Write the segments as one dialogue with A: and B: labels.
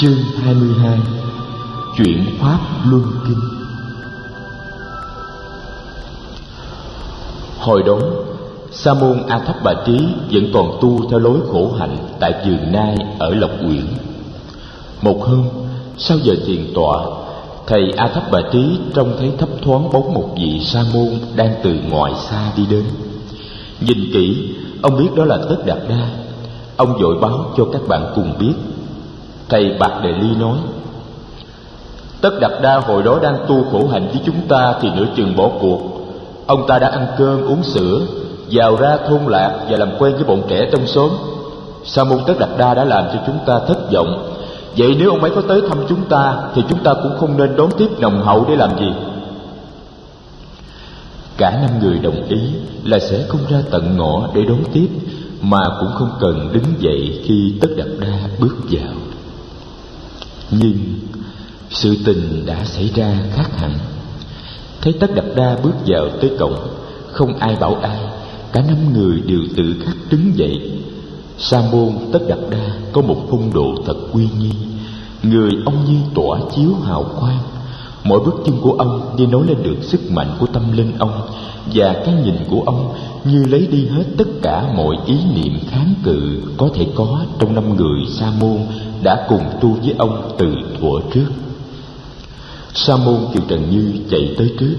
A: Chương 22. Chuyển Pháp Luân Kinh. Hồi đó, Sa môn A Thấp Bà Trí vẫn còn tu theo lối khổ hạnh tại vườn Nai ở Lộc Uyển. Một hôm, sau giờ thiền tọa, thầy A Thấp Bà Trí trông thấy thấp thoáng bóng một vị sa môn đang từ ngoài xa đi đến. Nhìn kỹ, ông biết đó là Tất Đạt Đa. Ông vội báo cho các bạn cùng biết. Thầy Bạc Đề Ly nói: Tất Đạt Đa hồi đó đang tu khổ hạnh với chúng ta thì nửa chừng bỏ cuộc. Ông ta đã ăn cơm uống sữa, vào ra thôn lạc và làm quen với bọn trẻ trong xóm. Sa môn Tất Đạt Đa đã làm cho chúng ta thất vọng. Vậy nếu ông ấy có tới thăm chúng ta thì chúng ta cũng không nên đón tiếp nồng hậu để làm gì. Cả 5 người đồng ý là sẽ không ra tận ngõ để đón tiếp, mà cũng không cần đứng dậy khi Tất Đạt Đa bước vào. Nhưng sự tình đã xảy ra khác hẳn. Thấy Tất Đạt Đa bước vào tới cổng, không ai bảo ai, cả 5 người đều tự khắc đứng dậy. Sa môn Tất Đạt Đa có một phong độ thật uy nghi, người ông như tỏa chiếu hào quang. Mỗi bước chân của ông như nói lên được sức mạnh của tâm linh ông, và cái nhìn của ông như lấy đi hết tất cả mọi ý niệm kháng cự có thể có trong 5 người sa môn đã cùng tu với ông từ thuở trước. Sa môn Kiều Trần Như chạy tới trước,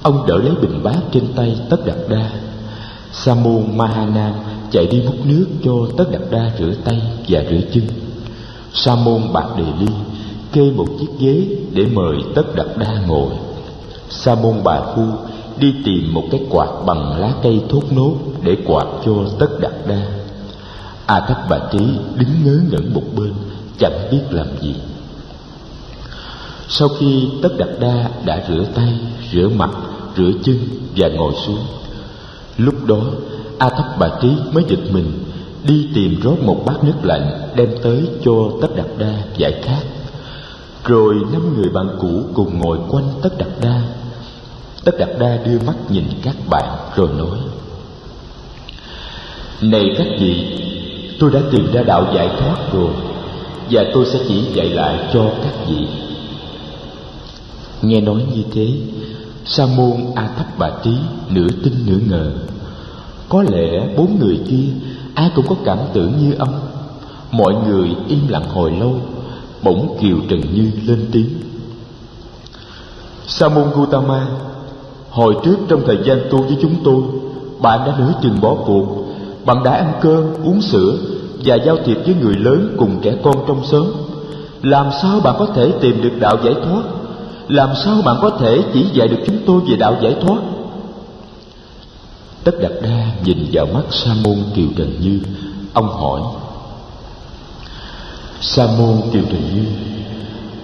A: ông đỡ lấy bình bát trên tay Tất Đạt Đa. Sa môn Ma Ha Nam chạy đi múc nước cho Tất Đạt Đa rửa tay và rửa chân. Sa môn Bạc Đề Ly kê một chiếc ghế để mời Tất Đạt Đa ngồi. Sa môn Bà Phu đi tìm một cái quạt bằng lá cây thốt nốt để quạt cho Tất Đạt Đa. A Thấp Bà Trí đứng ngớ ngẩn một bên, chẳng biết làm gì. Sau khi Tất Đạt Đa đã rửa tay, rửa mặt, rửa chân và ngồi xuống, lúc đó A Thấp Bà Trí mới giật mình đi tìm rót một bát nước lạnh đem tới cho Tất Đạt Đa giải khát. Rồi 5 người bạn cũ cùng ngồi quanh Tất Đạt Đa. Tất Đạt Đa đưa mắt nhìn các bạn rồi nói: Này các vị, tôi đã tìm ra đạo giải thoát rồi, và tôi sẽ chỉ dạy lại cho các vị. Nghe nói như thế, Sa môn A Thấp Bà Trí nửa tin nửa ngờ. Có lẽ 4 người kia ai cũng có cảm tưởng như ông. Mọi người im lặng hồi lâu. Bỗng Kiều Trần Như lên tiếng: Sa môn Gautama, hồi trước trong thời gian tu với chúng tôi, bạn đã nửa chừng bỏ cuộc. Bạn đã ăn cơm, uống sữa và giao thiệp với người lớn cùng trẻ con trong xóm. Làm sao bạn có thể tìm được đạo giải thoát? Làm sao bạn có thể chỉ dạy được chúng tôi về đạo giải thoát? Tất Đạt Đa nhìn vào mắt Sa môn Kiều Trần Như. Ông hỏi: Sa môn Kiều Trần Như,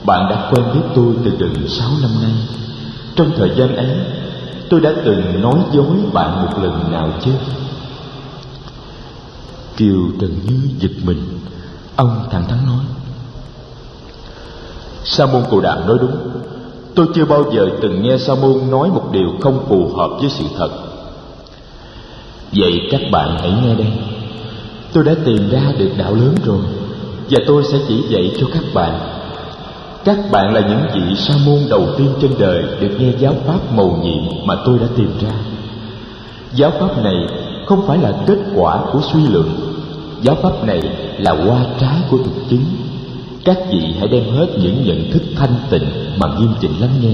A: bạn đã quen biết tôi từ gần 6 năm nay. Trong thời gian ấy, tôi đã từng nói dối bạn một lần nào chứ? Kiều Trần Như giật mình. Ông thẳng thắn nói: Sa môn Cồ Đàm nói đúng. Tôi chưa bao giờ từng nghe sa môn nói một điều không phù hợp với sự thật. Vậy các bạn hãy nghe đây. Tôi đã tìm ra được đạo lớn rồi, và tôi sẽ chỉ dạy cho các bạn. Các bạn là những vị sa môn đầu tiên trên đời được nghe giáo pháp mầu nhiệm mà tôi đã tìm ra. Giáo pháp này không phải là kết quả của suy luận. Giáo pháp này là hoa trái của thực chứng. Các vị hãy đem hết những nhận thức thanh tịnh mà nghiêm chỉnh lắng nghe.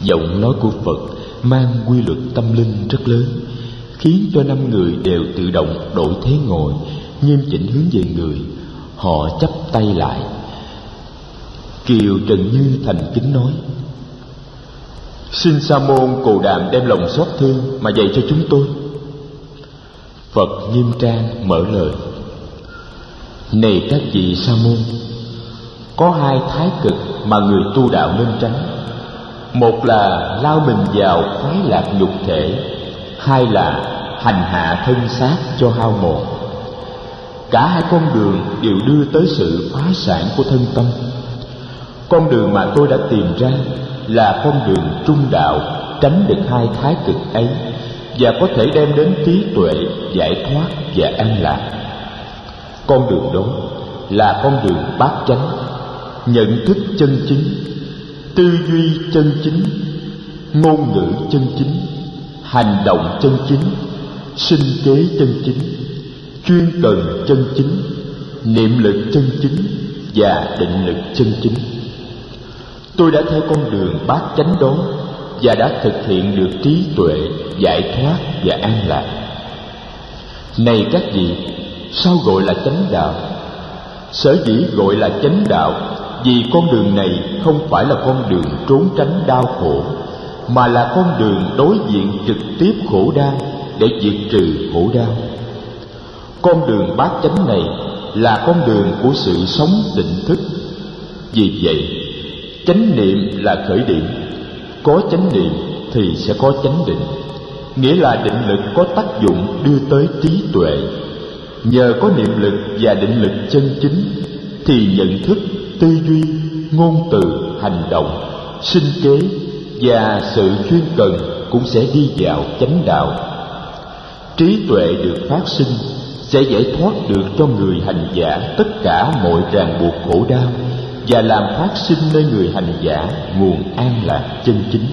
A: Giọng nói của Phật mang quy luật tâm linh rất lớn, khiến cho 5 người đều tự động đổi thế ngồi, nghiêm chỉnh hướng về người. Họ chắp tay lại. Kiều Trần Như thành kính nói: Xin Sa môn Cồ Đàm đem lòng xót thương mà dạy cho chúng tôi. Phật nghiêm trang mở lời: Này các vị sa môn, có 2 thái cực mà người tu đạo nên tránh. Một là lao mình vào khoái lạc nhục thể, 2 là hành hạ thân xác cho hao mòn. Cả 2 con đường đều đưa tới sự phá sản của thân tâm. Con đường mà tôi đã tìm ra là con đường trung đạo, tránh được 2 thái cực ấy và có thể đem đến trí tuệ, giải thoát và an lạc. Con đường đó là con đường bát chánh, nhận thức chân chính, tư duy chân chính, ngôn ngữ chân chính, hành động chân chính, sinh kế chân chính, chuyên cần chân chính, niệm lực chân chính và định lực chân chính. Tôi đã theo con đường bát chánh đó và đã thực hiện được trí tuệ, giải thoát và an lạc. Này các vị, sao gọi là chánh đạo? Sở dĩ gọi là chánh đạo vì con đường này không phải là con đường trốn tránh đau khổ, mà là con đường đối diện trực tiếp khổ đau để diệt trừ khổ đau. Con đường bát chánh này là con đường của sự sống tỉnh thức. Vì vậy, chánh niệm là khởi điểm. Có chánh niệm thì sẽ có chánh định, nghĩa là định lực có tác dụng đưa tới trí tuệ. Nhờ có niệm lực và định lực chân chính thì nhận thức, tư duy, ngôn từ, hành động, sinh kế và sự chuyên cần cũng sẽ đi vào chánh đạo. Trí tuệ được phát sinh sẽ giải thoát được cho người hành giả tất cả mọi ràng buộc khổ đau và làm phát sinh nơi người hành giả nguồn an lạc chân chính.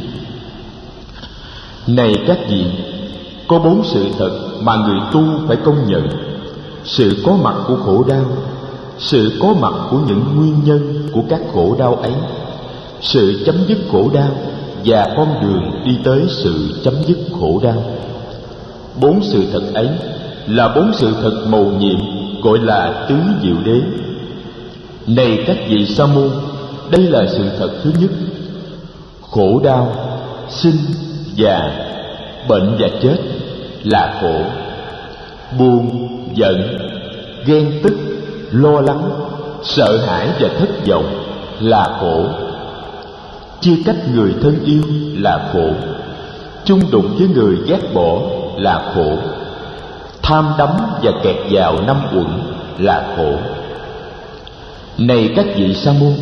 A: Này các vị, có 4 sự thật mà người tu phải công nhận: sự có mặt của khổ đau, sự có mặt của những nguyên nhân của các khổ đau ấy, sự chấm dứt khổ đau và con đường đi tới sự chấm dứt khổ đau. 4 sự thật ấy là 4 sự thật mầu nhiệm, gọi là tứ diệu đế. Này các vị sa môn, đây là sự thật thứ nhất. Khổ đau, sinh, già, bệnh và chết là khổ. Buồn, giận, ghen tức, lo lắng, sợ hãi và thất vọng là khổ. Chia cách người thân yêu là khổ. Chung đụng với người ghét bỏ là khổ. Tham đắm và kẹt vào năm uẩn là khổ. Này các vị sa môn,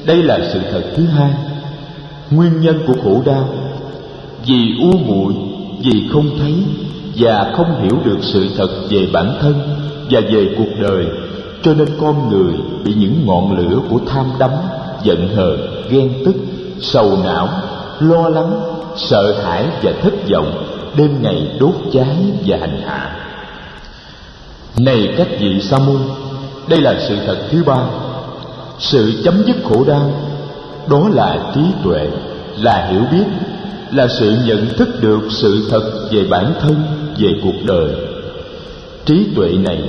A: đây là sự thật thứ hai. Nguyên nhân của khổ đau: vì u muội, vì không thấy và không hiểu được sự thật về bản thân và về cuộc đời, cho nên con người bị những ngọn lửa của tham đắm, giận hờn, ghen tức, sầu não, lo lắng, sợ hãi và thất vọng đêm ngày đốt cháy và hành hạ. Này các vị sa môn, đây là sự thật thứ ba. Sự chấm dứt khổ đau đó là trí tuệ, là hiểu biết, là sự nhận thức được sự thật về bản thân, về cuộc đời. Trí tuệ này,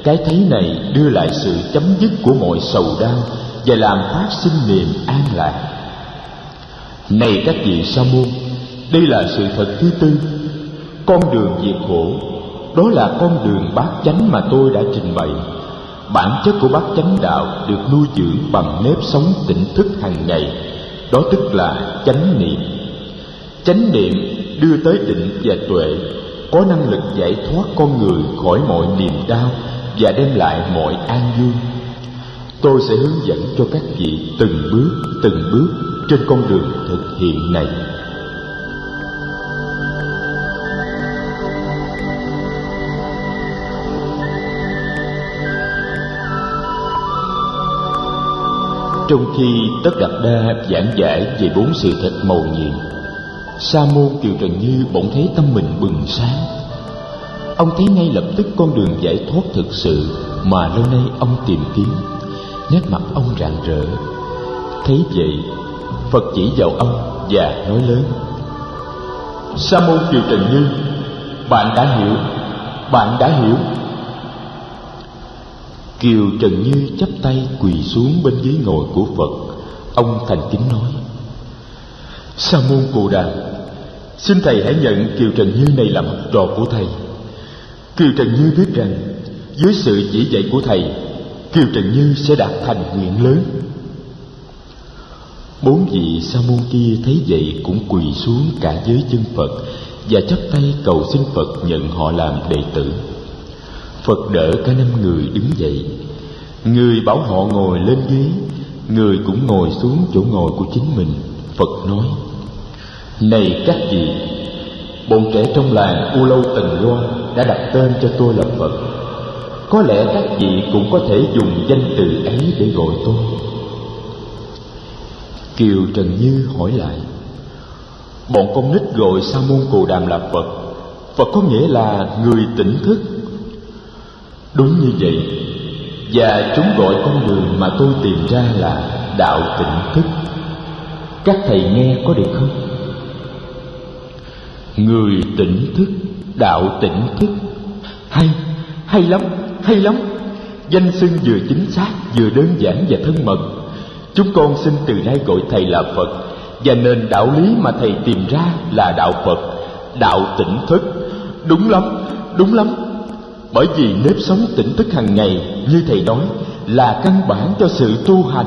A: cái thấy này đưa lại sự chấm dứt của mọi sầu đau và làm phát sinh niềm an lạc. Này các vị sa môn, đây là sự thật thứ tư. Con đường diệt khổ đó là con đường bát chánh mà tôi đã trình bày. Bản chất của bát chánh đạo được nuôi dưỡng bằng nếp sống tỉnh thức hàng ngày, đó tức là chánh niệm. Chánh niệm đưa tới định và tuệ, có năng lực giải thoát con người khỏi mọi niềm đau và đem lại mọi an vui. Tôi sẽ hướng dẫn cho các vị từng bước trên con đường thực hiện này. Trong khi Tất Đạt Đa giảng giải về 4 sự thật mầu nhiệm, Sa môn Kiều Trần Như bỗng thấy tâm mình bừng sáng. Ông thấy ngay lập tức con đường giải thoát thực sự mà lâu nay ông tìm kiếm. Nét mặt ông rạng rỡ. Thấy vậy, Phật chỉ vào ông và nói lớn: Sa môn Kiều Trần Như, bạn đã hiểu. Kiều Trần Như chắp tay quỳ xuống bên ghế ngồi của Phật. Ông thành kính nói: Sa môn Cù Đàm, xin thầy hãy nhận Kiều Trần Như này làm học trò của thầy. Kiều Trần Như biết rằng dưới sự chỉ dạy của thầy, Kiều Trần Như sẽ đạt thành nguyện lớn. 4 vị sa môn kia thấy vậy cũng quỳ xuống cả dưới chân Phật và chắp tay cầu xin Phật nhận họ làm đệ tử. Phật đỡ cả 5 người đứng dậy. Người bảo họ ngồi lên ghế, người cũng ngồi xuống chỗ ngồi của chính mình. Phật nói: Này các vị, bọn trẻ trong làng U Lâu Tần Loa đã đặt tên cho tôi là Phật. có lẽ các vị cũng có thể dùng danh từ ấy để gọi tôi. Kiều Trần Như hỏi lại: bọn con nít gọi Sa môn Cồ Đàm là Phật, Phật có nghĩa là người tỉnh thức. Đúng như vậy, và chúng gọi con đường mà tôi tìm ra là đạo tỉnh thức. Các thầy nghe có được không? Người tỉnh thức, đạo tỉnh thức. Hay lắm, hay lắm. Danh xưng vừa chính xác, vừa đơn giản và thân mật. Chúng con xin từ nay gọi thầy là Phật, và nền đạo lý mà thầy tìm ra là đạo Phật, đạo tỉnh thức. Đúng lắm, đúng lắm. Bởi vì nếp sống tỉnh thức hàng ngày, như thầy nói, là căn bản cho sự tu hành.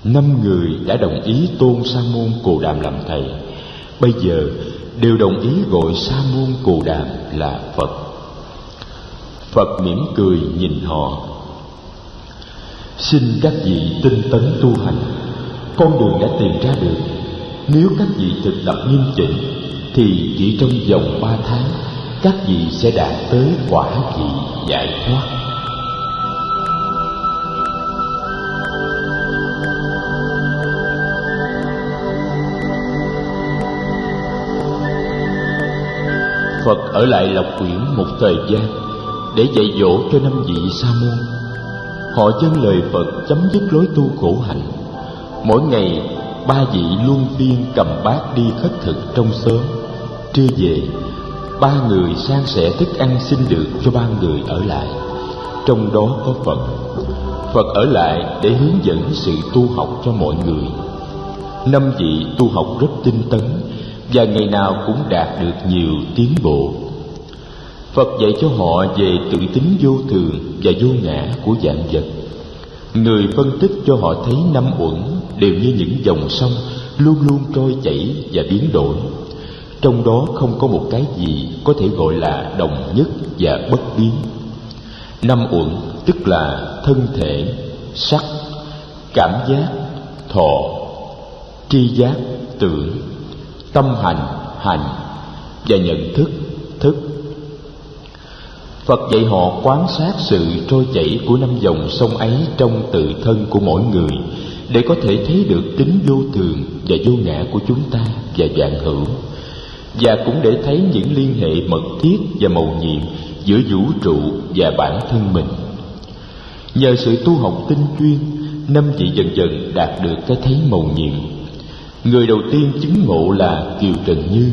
A: 5 người đã đồng ý tôn Sa môn Cồ Đàm làm thầy. Bây giờ đều đồng ý gọi Sa môn Cồ Đàm là Phật. Phật mỉm cười nhìn họ: xin các vị tinh tấn tu hành, con đường đã tìm ra được. Nếu các vị thực tập nghiêm chỉnh, thì chỉ trong vòng 3 tháng các vị sẽ đạt tới quả vị giải thoát. Phật ở lại Lộc Uyển một thời gian để dạy dỗ cho 5 vị sa môn. Họ vâng lời Phật chấm dứt lối tu khổ hạnh. Mỗi ngày 3 vị luân phiên cầm bát đi khất thực trong xóm. Trưa về, 3 người san sẻ thức ăn xin được cho 3 người ở lại, trong đó có Phật. Phật ở lại để hướng dẫn sự tu học cho mọi người. 5 vị tu học rất tinh tấn và ngày nào cũng đạt được nhiều tiến bộ. Phật dạy cho họ về tự tính vô thường và vô ngã của vạn vật. Người phân tích cho họ thấy 5 uẩn đều như những dòng sông luôn luôn trôi chảy và biến đổi. Trong đó không có một cái gì có thể gọi là đồng nhất và bất biến. 5 uẩn tức là thân thể, sắc, cảm giác, thọ, tri giác, tưởng, tâm hành, hành và nhận thức, thức. Phật dạy họ quan sát sự trôi chảy của 5 dòng sông ấy trong tự thân của mỗi người, để có thể thấy được tính vô thường và vô ngã của chúng ta và vạn hữu, và cũng để thấy những liên hệ mật thiết và mầu nhiệm giữa vũ trụ và bản thân mình. Nhờ sự tu học tinh chuyên, 5 vị dần dần đạt được cái thấy mầu nhiệm. Người đầu tiên chứng ngộ là Kiều Trần Như,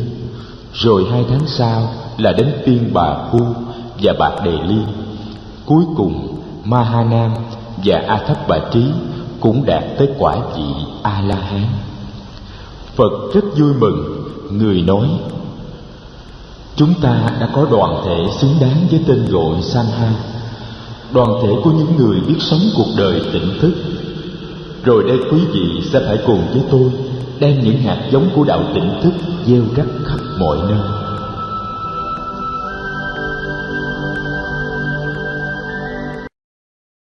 A: rồi 2 tháng sau là đến phiên bà Phu và Bạc Đề Liên. Cuối cùng Ma Ha Nam và A Thấp Bà Trí cũng đạt tới quả vị A La Hán. Phật rất vui mừng. Người nói: chúng ta đã có đoàn thể xứng đáng với tên gọi Sangha, đoàn thể của những người biết sống cuộc đời tỉnh thức. Rồi đây quý vị sẽ phải cùng với tôi đem những hạt giống của đạo tỉnh thức gieo rắc khắp mọi nơi.